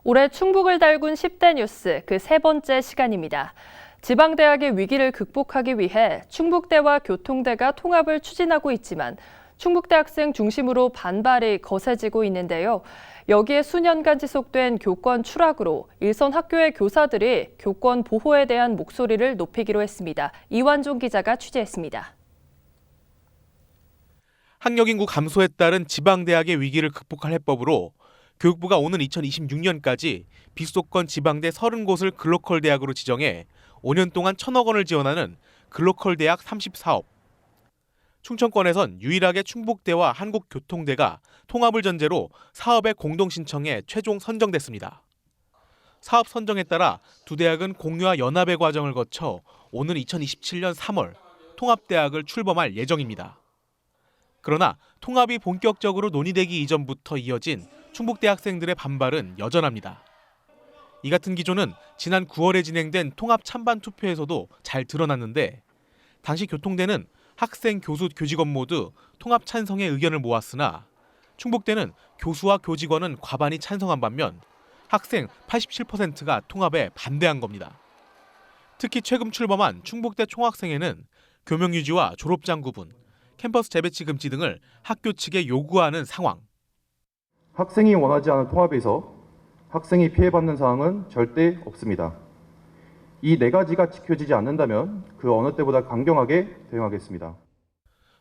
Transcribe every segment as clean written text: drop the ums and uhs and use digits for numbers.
올해 충북을 달군 10대 뉴스 그 세 번째 시간입니다. 지방대학의 위기를 극복하기 위해 충북대와 교통대가 통합을 추진하고 있지만 충북대 학생 중심으로 반발이 거세지고 있는데요. 여기에 수년간 지속된 교권 추락으로 일선 학교의 교사들이 교권 보호에 대한 목소리를 높이기로 했습니다. 이완종 기자가 취재했습니다. 학력 인구 감소에 따른 지방대학의 위기를 극복할 해법으로 교육부가 오는 2026년까지 비수도권 지방대 30곳을 글로컬 대학으로 지정해 5년 동안 1,000억 원을 지원하는 글로컬 대학 30사업. 충청권에선 유일하게 충북대와 한국교통대가 통합을 전제로 사업에 공동 신청해 최종 선정됐습니다. 사업 선정에 따라 두 대학은 공유와 연합의 과정을 거쳐 오는 2027년 3월 통합대학을 출범할 예정입니다. 그러나 통합이 본격적으로 논의되기 이전부터 이어진 충북대 학생들의 반발은 여전합니다. 이 같은 기조는 지난 9월에 진행된 통합 찬반 투표에서도 잘 드러났는데 당시 교통대는 학생, 교수, 교직원 모두 통합 찬성의 의견을 모았으나 충북대는 교수와 교직원은 과반이 찬성한 반면 학생 87%가 통합에 반대한 겁니다. 특히 최근 출범한 충북대 총학생회는 교명 유지와 졸업장 구분, 캠퍼스 재배치 금지 등을 학교 측에 요구하는 상황. 학생이 원하지 않은 통합에서 학생이 피해받는 사항은 절대 없습니다. 이 네 가지가 지켜지지 않는다면 그 어느 때보다 강경하게 대응하겠습니다.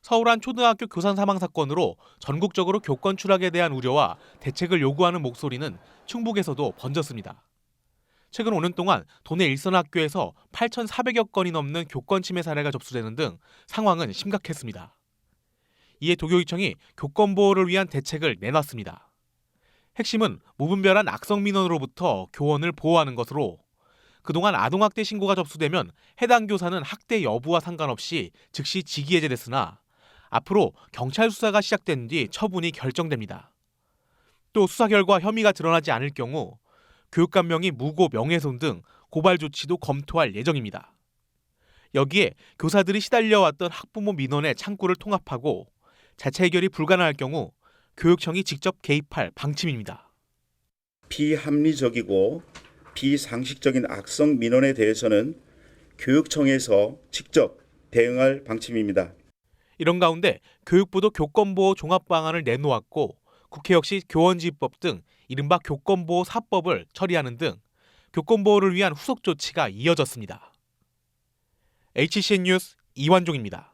서울 한 초등학교 교산 사망 사건으로 전국적으로 교권 추락에 대한 우려와 대책을 요구하는 목소리는 충북에서도 번졌습니다. 최근 5년 동안 도내 일선 학교에서 8,400여 건이 넘는 교권 침해 사례가 접수되는 등 상황은 심각했습니다. 이에 도교육청이 교권 보호를 위한 대책을 내놨습니다. 핵심은 무분별한 악성 민원으로부터 교원을 보호하는 것으로 그동안 아동학대 신고가 접수되면 해당 교사는 학대 여부와 상관없이 즉시 직위해제됐으나 앞으로 경찰 수사가 시작된 뒤 처분이 결정됩니다. 또 수사 결과 혐의가 드러나지 않을 경우 교육감명의 무고 명예훼손 등 고발 조치도 검토할 예정입니다. 여기에 교사들이 시달려왔던 학부모 민원의 창구를 통합하고 자체 해결이 불가능할 경우 교육청이 직접 개입할 방침입니다. 비합리적이고 비상식적인 악성 민원에 대해서는 교육청에서 직접 대응할 방침입니다. 이런 가운데 교육부도 교권보호 종합방안을 내놓았고 국회 역시 교원지휘법 등 이른바 교권보호 4법을 처리하는 등 교권보호를 위한 후속 조치가 이어졌습니다. HCN 뉴스 이완종입니다.